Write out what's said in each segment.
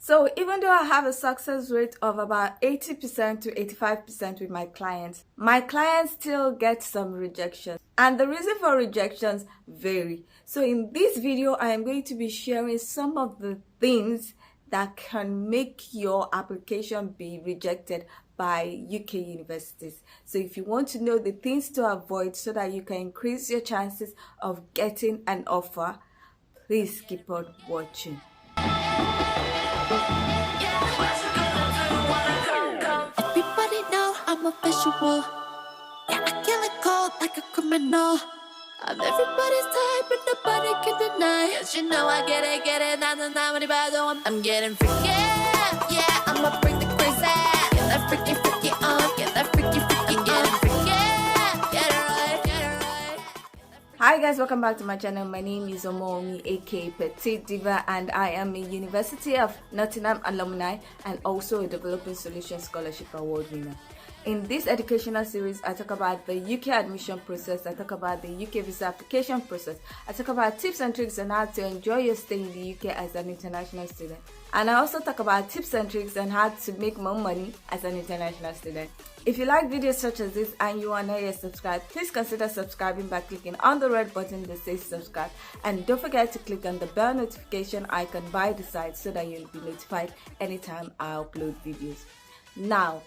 So even though I have a success rate of about 80% to 85% with my clients still get some rejections. And the reason for rejections vary. So in this video, I am going to be sharing some of the things that can make your application be rejected by UK universities. So if you want to know the things to avoid so that you can increase your chances of getting an offer, please keep on watching. Everybody know I'm a visual. Yeah, I kill it cold like a criminal. I'm everybody's type, but nobody can deny. Yes, you know I get it, I'm getting freaky, yeah, I'ma bring the crazy. Get that freaky on, get that freaky on. Getting freaky, get it right. Hi guys, welcome back to my channel. My name is Omomi, aka Petite Diva, and I am a University of Nottingham alumni and also a Developing Solutions Scholarship Award winner. In this educational series, I talk about the UK admission process, I talk about the UK visa application process, I talk about tips and tricks on how to enjoy your stay in the UK as an international student. And I also talk about tips and tricks on how to make more money as an international student. If you like videos such as this and you are not yet subscribed, please consider subscribing by clicking on the red button that says subscribe. And don't forget to click on the bell notification icon by the side so that you'll be notified anytime I upload videos. Now,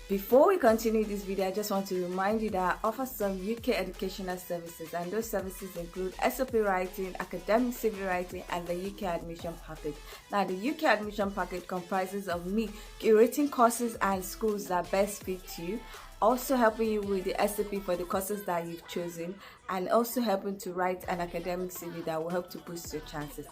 before we continue this video, I just want to remind you that I offer some UK educational services, and those services include SOP writing, academic CV writing, and the UK admission package. Now, the UK admission package comprises of me curating courses and schools that best fit you, also helping you with the SOP for the courses that you've chosen, and also helping to write an academic CV that will help to boost your chances.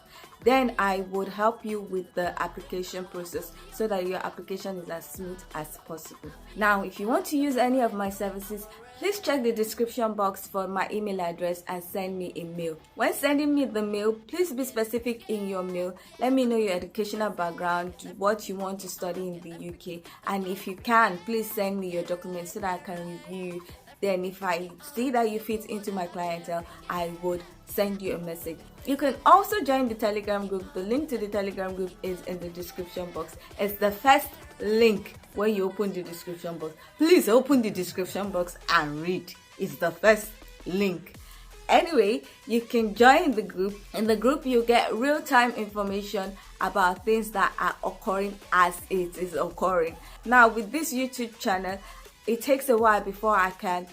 Then I would help you with the application process so that your application is as smooth as possible. Now, if you want to use any of my services, please check the description box for my email address and send me a mail. When sending me the mail, please be specific in your mail. Let me know your educational background, what you want to study in the UK, and if you can, please send me your documents so that I can review. Then if I see that you fit into my clientele, I would send you a message. You can also join the Telegram group. The link to the Telegram group is in the description box. It's the first link when you open the description box. Please open the description box and read. It's the first link. Anyway, you can join the group. In the group, you get real-time information about things that are occurring as it is occurring. Now, with this YouTube channel, it takes a while before I can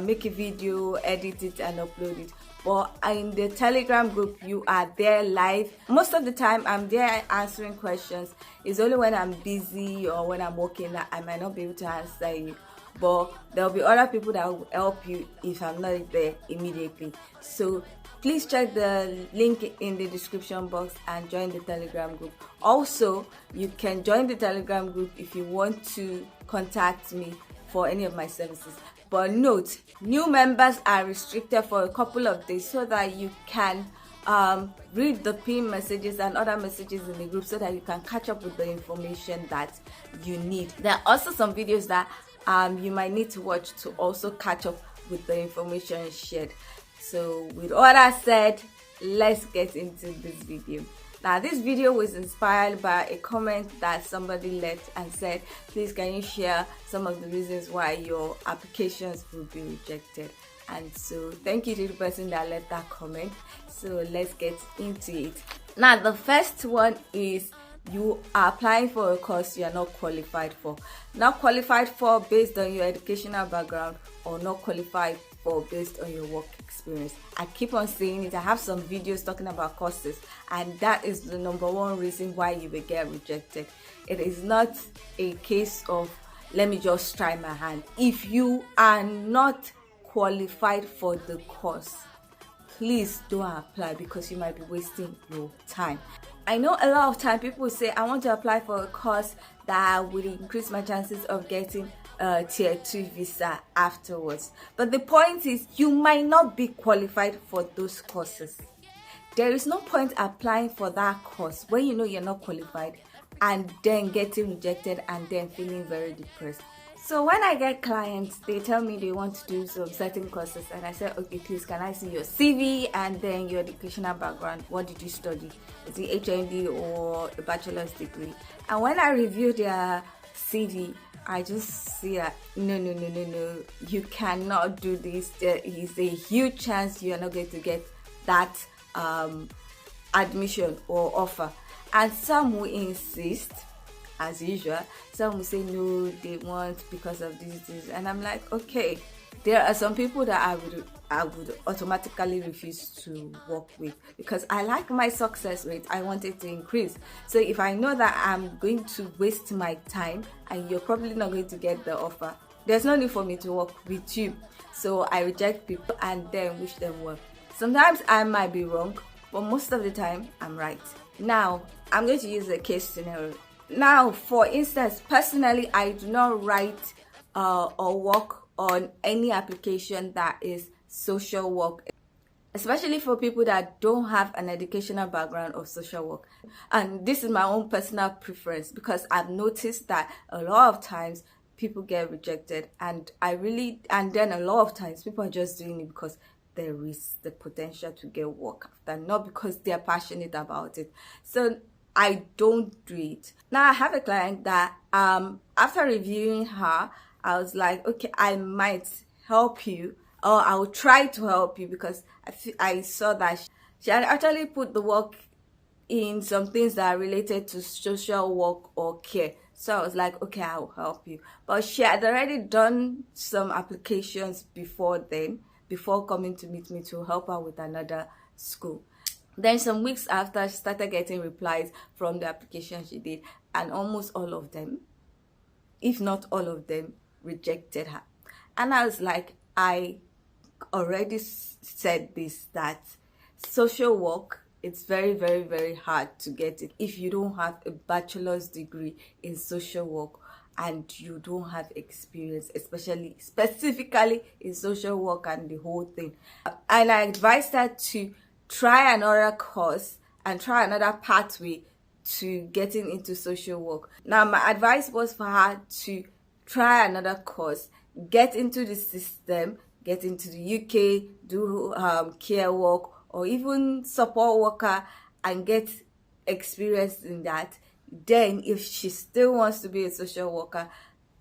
make a video, edit it, and upload it. But in the Telegram group, you are there live. Most of the time, I'm there answering questions. It's only when I'm busy or when I'm working that I might not be able to answer you. But there will be other people that will help you if I'm not there immediately. So please check the link in the description box and join the Telegram group. Also, you can join the Telegram group if you want to contact me for any of my services. But note, new members are restricted for a couple of days so that you can read the pin messages and other messages in the group so that you can catch up with the information that you need. There are also some videos that you might need to watch to also catch up with the information shared. So with all that said, let's get into this video. Now, this video was inspired by a comment that somebody left and said, please can you share some of the reasons why your applications will be rejected. And so thank you to the person that left that comment. So let's get into it. Now, the first one is you are applying for a course you are not qualified for. Not qualified for based on your educational background, or not qualified for based on your work experience. I keep on saying it. I have some videos talking about courses, and that is the number one reason why you will get rejected. It is not a case of let me just try my hand. If you are not qualified for the course, please don't apply because you might be wasting your time. I know a lot of time people say I want to apply for a course that will increase my chances of getting a tier 2 visa afterwards. But the point is, you might not be qualified for those courses. There is no point applying for that course when you know you're not qualified and then getting rejected and then feeling very depressed. So when I get clients, they tell me they want to do some certain courses, and I say, okay, please, can I see your CV and then your educational background? What did you study? Is it HND or a bachelor's degree? And when I review their CV, I just see that no, you cannot do this. There is a huge chance you are not going to get that admission or offer. And some will insist, as usual. Some will say no, they want because of this, and I'm like, okay, there are some people that I would automatically refuse to work with, because I like my success rate. I want it to increase. So if I know that I'm going to waste my time and you're probably not going to get the offer, there's no need for me to work with you. So I reject people and then wish them well. Sometimes I might be wrong, but most of the time I'm right. Now I'm going to use a case scenario. Now, for instance, personally, I do not write or work on any application that is social work, especially for people that don't have an educational background of social work. And this is my own personal preference, because I've noticed that a lot of times people get rejected, and then a lot of times people are just doing it because there is the potential to get work after, not because they're passionate about it. So I don't do it. Now I have a client that after reviewing her, I was like, okay, I might help you, or I will try to help you, because I saw that she had actually put the work in some things that are related to social work or care. So I was like, okay, I will help you. But she had already done some applications before coming to meet me to help her with another school. Then some weeks after, she started getting replies from the application she did, and almost all of them, if not all of them, rejected her. And I was like, I already said this, that social work, it's very, very, very hard to get it if you don't have a bachelor's degree in social work and you don't have experience, specifically in social work and the whole thing. And I advised her to try another course and try another pathway to getting into social work. Now my advice was for her to try another course, get into the system, get into the UK, do care work or even support worker and get experience in that. Then if she still wants to be a social worker,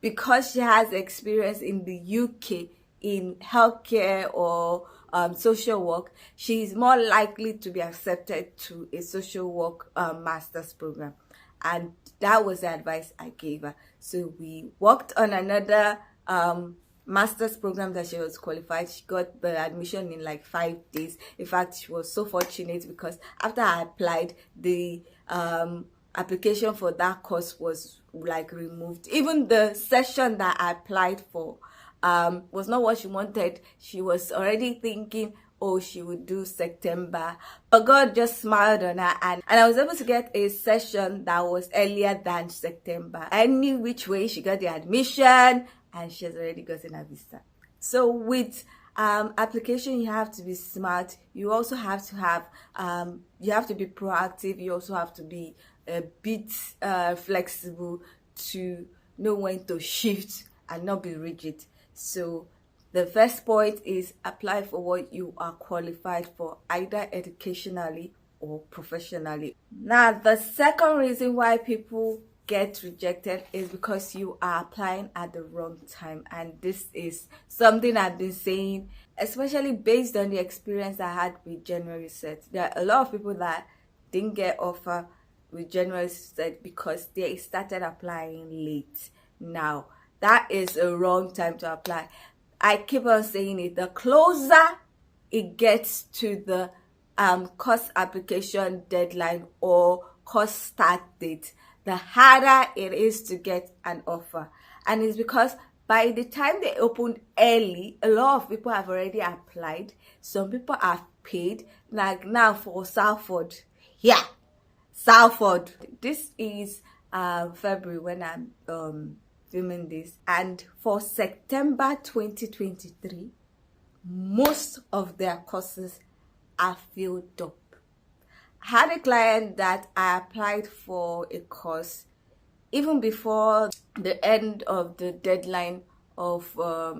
because she has experience in the UK in healthcare or social work, she is more likely to be accepted to a social work master's program. And that was the advice I gave her. So we worked on another master's program that she was qualified. She got the admission in like 5 days. In fact, she was so fortunate because after I applied, the application for that course was like removed. Even the session that I applied for was not what she wanted. She was already thinking, oh, she would do September, but God just smiled on her, and I was able to get a session that was earlier than September. Any which way, she got the admission and she has already gotten a visa. So with application, you have to be smart. You also have to have you have to be proactive. You also have to be a bit flexible to know when to shift and not be rigid. So the first point is apply for what you are qualified for, either educationally or professionally. Now, the second reason why people get rejected is because you are applying at the wrong time. And this is something I've been saying, especially based on the experience I had with General Research. There are a lot of people that didn't get offer with General Research because they started applying late. Now, that is a wrong time to apply. I keep on saying it. The closer it gets to the course application deadline or course start date, the harder it is to get an offer. And it's because by the time they opened early, a lot of people have already applied. Some people have paid. Like now for Salford. Yeah, Salford. This is February when I'm filming this, and for September 2023, most of their courses are filled up. I had a client that I applied for a course even before the end of the deadline of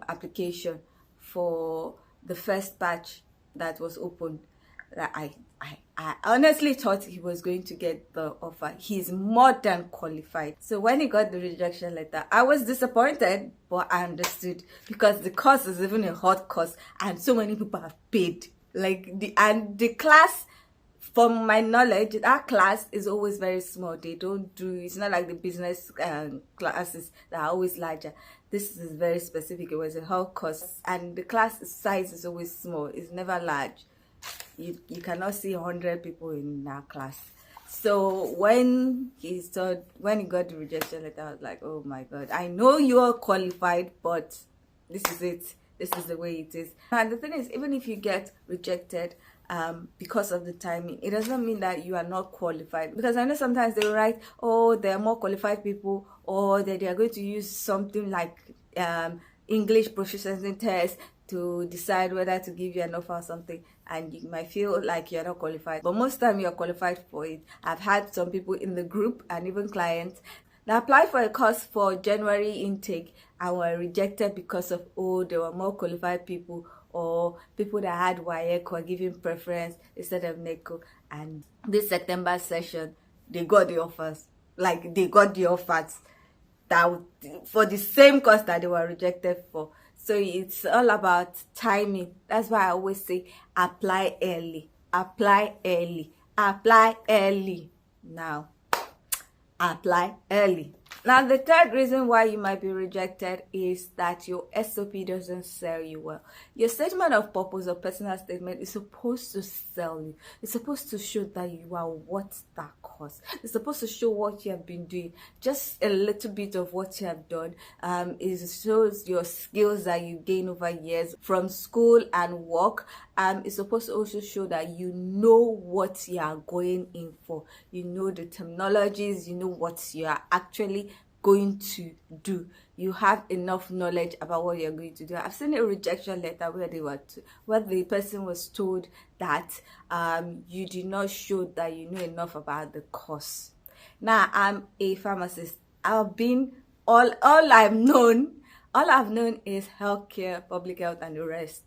application for the first batch that was opened, that I honestly thought he was going to get the offer. He's more than qualified. So when he got the rejection letter, I was disappointed, but I understood, because the course is even a hot course and so many people have paid. Like the class, from my knowledge, that class is always very small. They don't do, it's not like the business classes that are always larger. This is very specific. It was a whole course, and the class size is always small. It's never large. You cannot see 100 people in that class. So when he got the rejection letter, I was like, oh my god, I know you're qualified, but this is it. This is the way it is. And the thing is, even if you get rejected because of the timing, it doesn't mean that you are not qualified. Because I know sometimes they will write, oh, there are more qualified people, or that they are going to use something like English proficiency test to decide whether to give you an offer or something, and you might feel like you're not qualified, but most time you're qualified for it. I've had some people in the group and even clients that applied for a course for January intake and were rejected because of, oh, there were more qualified people, or people that had WAEC were given preference instead of NECO. And this September session, they got the offers. Like, they got the offers that for the same course that they were rejected for. So it's all about timing. That's why I always say apply early, apply early, apply early. Now, apply early. Now, the third reason why you might be rejected is that your SOP doesn't sell you well. Your statement of purpose or personal statement is supposed to sell you. It's supposed to show that you are worth that course. It's supposed to show what you have been doing. Just a little bit of what you have done. It shows your skills that you gain over years from school and work. It's supposed to also show that you know what you are going in for. You know the terminologies, you know what you are actually going to do. You have enough knowledge about what you're going to do. I've seen a rejection letter where the person was told that you did not show that you know enough about the course. Now, I'm a pharmacist. I've been all I've known is healthcare, public health, and the rest.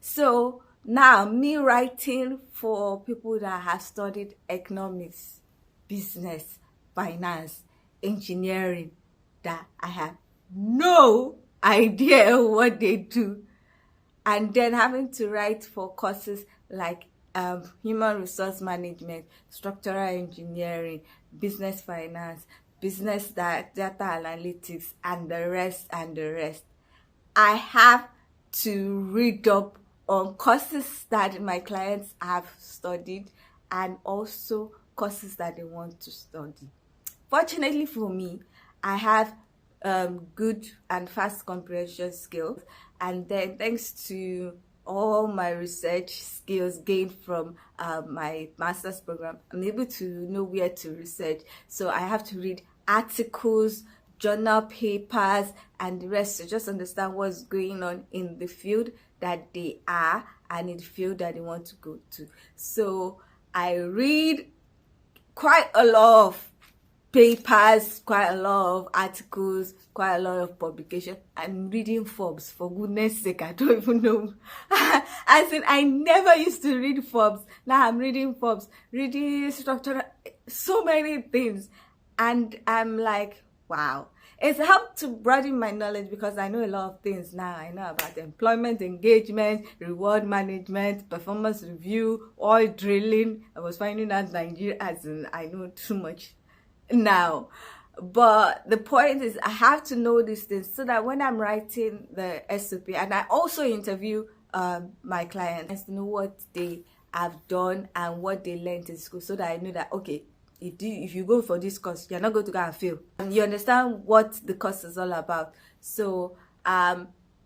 So now, me writing for people that have studied economics, business, finance, engineering, that I have no idea what they do, and then having to write for courses like human resource management, structural engineering, business finance, business data analytics, and the rest. I have to read up on courses that my clients have studied and also courses that they want to study. Fortunately for me, I have good and fast comprehension skills, and then thanks to all my research skills gained from my master's program, I'm able to know where to research. So I have to read articles, journal papers, and the rest to just understand what's going on in the field that they are and in the field that they want to go to. So I read quite a lot of papers, quite a lot of articles, quite a lot of publication. I'm reading Forbes, for goodness sake. I don't even know. As in, I never used to read Forbes. Now I'm reading Forbes, reading structure, so many things. And I'm like, wow. It's helped to broaden my knowledge because I know a lot of things now. I know about employment engagement, reward management, performance review, oil drilling. I was finding out Nigeria, as in, I know too much now. But the point is, I have to know these things so that when I'm writing the SOP, and I also interview my clients to know what they have done and what they learned in school, so that I know that, okay, if you go for this course, you're not going to go and fail. And you understand what the course is all about. So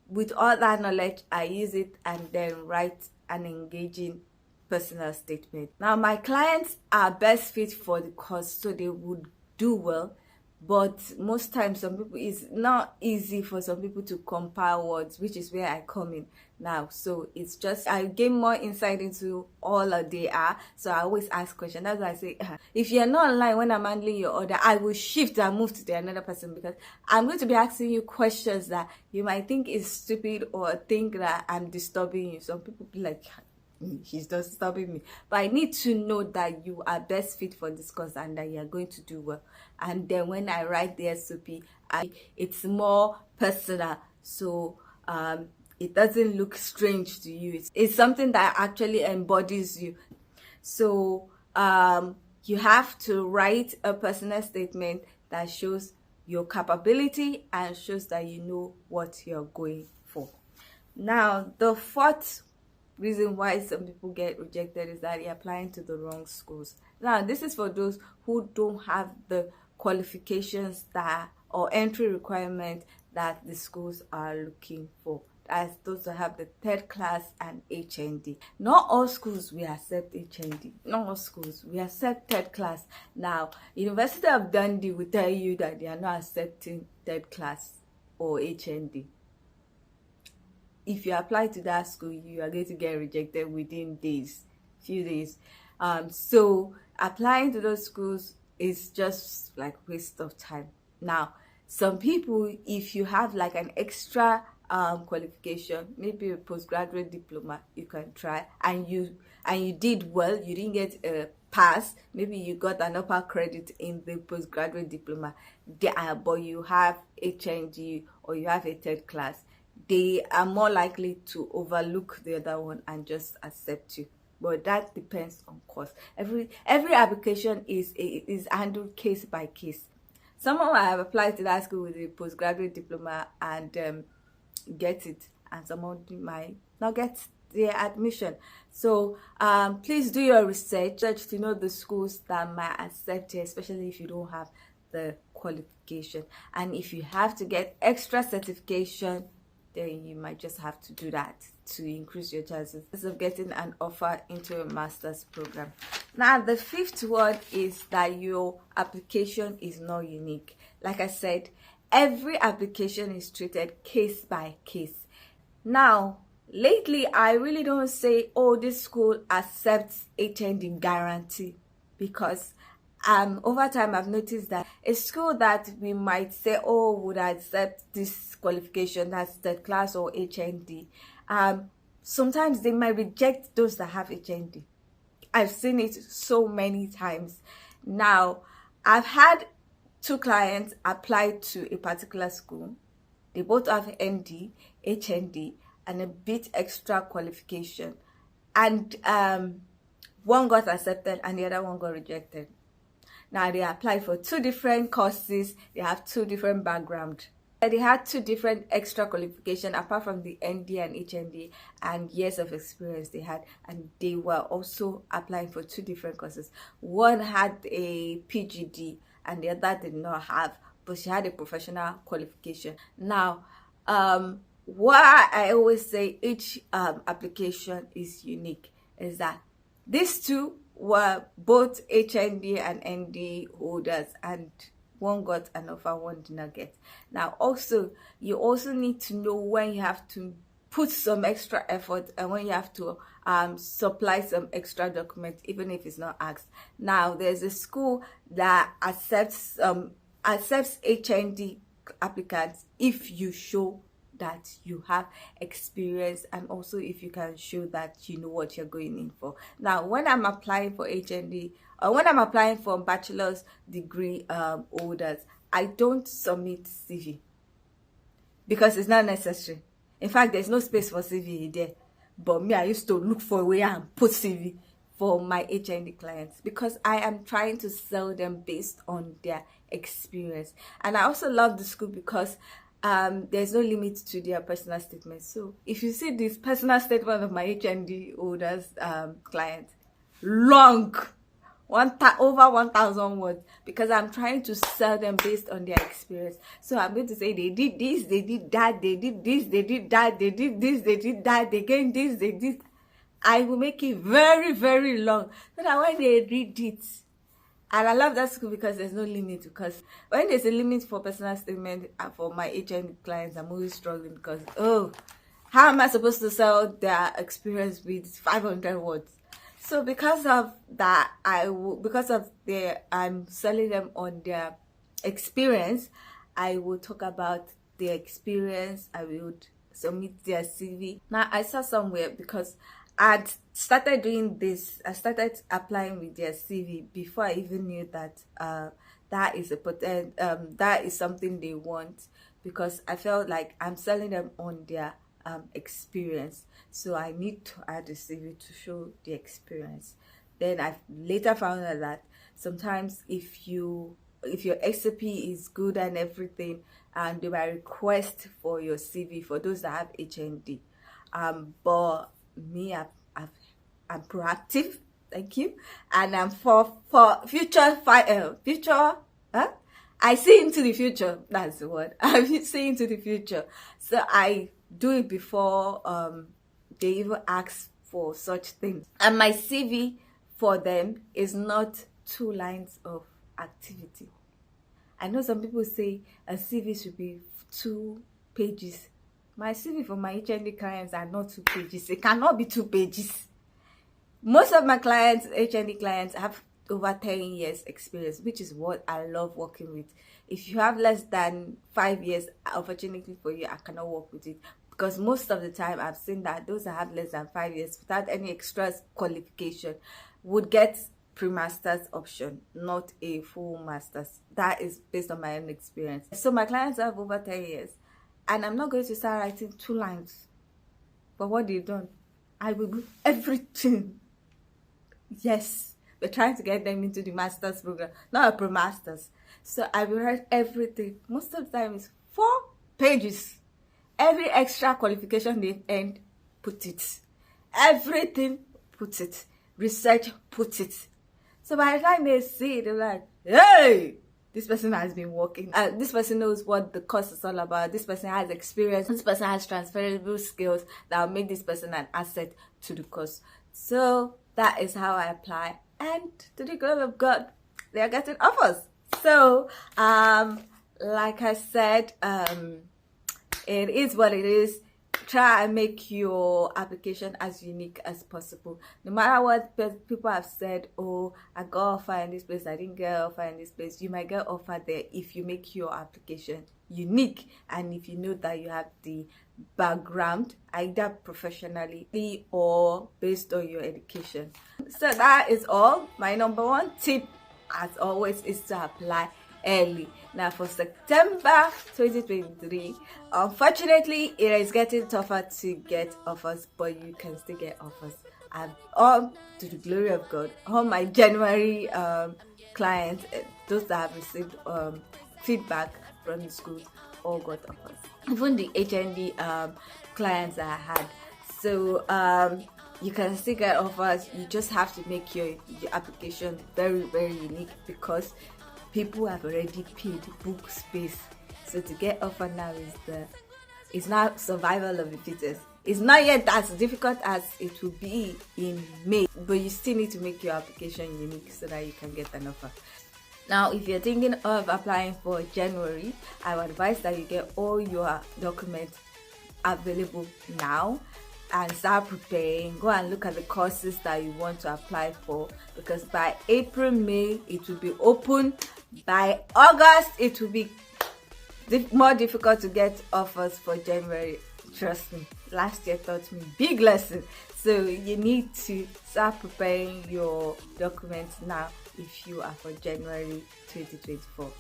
with all that knowledge, I use it and then write an engaging personal statement. Now, my clients are best fit for the course, so they would do well, but most times some people, it's not easy for some people to compile words, which is where I come in now. So it's just I gain more insight into all that they are, so I always ask questions. That's why I say if you're not online when I'm handling your order, I will shift and move to the another person, because I'm going to be asking you questions that you might think is stupid or think that I'm disturbing you. Some people be like, he's just disturbing me, but I need to know that you are best fit for this course and that you're going to do well. And then when I write the SOP, it's more personal, so it doesn't look strange to you. It's something that actually embodies you. So you have to write a personal statement that shows your capability and shows that you know what you're going for. Now, the fourth reason why some people get rejected is that they're applying to the wrong schools. Now, this is for those who don't have the qualifications that or entry requirement that the schools are looking for, as those that have the third class and HND. Not all schools will accept HND. Not all schools will accept third class. Now, University of Dundee will tell you that they are not accepting third class or HND. If you apply to that school, you are going to get rejected within few days. So applying to those schools is just like waste of time. Now, some people, if you have like an extra qualification, maybe a postgraduate diploma, you can try, and you did well, you didn't get a pass, maybe you got an upper credit in the postgraduate diploma, but you have HND or you have a third class, they are more likely to overlook the other one and just accept you. But that depends on course. Every application is handled case by case. Someone might have applied to that school with a postgraduate diploma and get it, and someone might not get their admission. So please do your research to know the schools that might accept you, especially if you don't have the qualification. And if you have to get extra certification, then you might just have to do that to increase your chances of getting an offer into a master's program. Now, the fifth one is that your application is not unique. Like I said, every application is treated case by case. Now, lately, I really don't say, oh, this school accepts HND guarantee, because over time I've noticed that a school that we might say, oh, would accept this qualification, that's third class or HND, sometimes they might reject those that have HND. I've seen it so many times. Now, I've had 2 clients apply to a particular school. They both have ND, HND, and a bit extra qualification, and one got accepted and the other one got rejected. Now, they applied for 2 different courses. They have 2 different backgrounds. They had 2 different extra qualifications apart from the ND and HND and years of experience they had, and they were also applying for 2 different courses. One had a PGD and the other did not have, but she had a professional qualification. Now, what I always say, each application is unique, is that these 2 were both HND and ND holders, and one got an offer, one did not get. Now, also, you also need to know when you have to put some extra effort and when you have to supply some extra documents, even if it's not asked. Now, there's a school that accepts HND applicants if you show that you have experience, and also if you can show that you know what you're going in for. Now, when I'm applying for HND, or when I'm applying for bachelor's degree holders, I don't submit CV because it's not necessary. In fact, there's no space for CV there. But me, I used to look for a way and put CV for my HND clients because I am trying to sell them based on their experience. And I also love the school because there's no limit to their personal statements. So if you see this personal statement of my HND holders client, long, over 1,000 words, because I'm trying to sell them based on their experience. So I'm going to say they did this, they did that, they did this, they did that, they did this, they did that, they gained this, they did. I will make it very, very long so that when they read it, And I love that school because there's no limit. Because when there's a limit for personal statement for my HN clients, I'm always struggling because, oh, how am I supposed to sell their experience with 500 words? So because of that, I'm selling them on their experience. I will talk about their experience. I would submit their CV. Now I saw somewhere, because I'd started doing this, I started applying with their CV before I even knew that that is something they want, because I felt like I'm selling them on their experience, so I need to add the CV to show the experience. Then I later found out that sometimes if your SCP is good and everything, and they might request for your CV for those that have HND, but me, I'm proactive, thank you, and I'm for future. I see into the future. That's the word. I see into the future, so I do it before they even ask for such things. And my CV for them is not 2 lines of activity. I know some people say a CV should be 2 pages. My CV for my HND clients are not 2 pages. It cannot be 2 pages. Most of my clients, HND clients, have over 10 years experience, which is what I love working with. If you have less than 5 years, unfortunately for you, I cannot work with it, because most of the time I've seen that those that have less than 5 years without any extra qualification would get pre-master's option, not a full master's. That is based on my own experience. So my clients have over 10 years, and I'm not going to start writing 2 lines. But what they've done, I will do everything. Yes, we're trying to get them into the master's program, not a pre-master's. So I will write everything. Most of the time it's 4 pages. Every extra qualification they end, put it. Everything, put it. Research, put it. So by the time they see it, they're like, hey, this person has been working. This person knows what the course is all about. This person has experience. This person has transferable skills that will make this person an asset to the course. So that is how I apply. And to the glory of God, they are getting offers. So, like I said, it is what it is. Try and make your application as unique as possible. No matter what people have said, oh, I got offer in this place, I didn't get offer in this place. You might get offer there if you make your application unique, and if you know that you have the background, either professionally or based on your education. So that is all. My number 1 tip, as always, is to apply early. Now for September 2023, unfortunately it is getting tougher to get offers, but you can still get offers. And all to the glory of God, all my January clients, those that have received feedback from the schools, all got offers. Even the HND clients that I had. So you can still get offers. You just have to make your application very, very unique, because people have already paid book space. So to get offer now is not survival of the fittest. It's not yet as difficult as it will be in May, but you still need to make your application unique so that you can get an offer. Now, if you're thinking of applying for January, I would advise that you get all your documents available now and start preparing. Go and look at the courses that you want to apply for, because by April, May, it will be open. By August, it will be more difficult to get offers for January. Trust me, last year taught me big lesson. So you need to start preparing your documents now if you are for January 2024.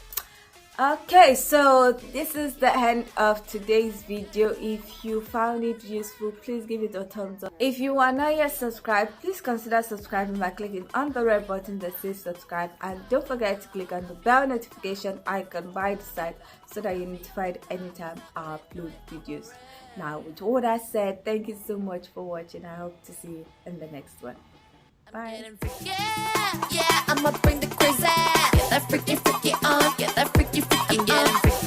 Okay, so this is the end of today's video. If you found it useful, please give it a thumbs up. If you are not yet subscribed, please consider subscribing by clicking on the red button that says subscribe, and don't forget to click on the bell notification icon by the side so that you're notified anytime I upload videos. Now, with all that said, thank you so much for watching. I hope to see you in the next one. Bye. Yeah, I'ma bring the crazy. Get that freaky on, get that freaky, get freaky.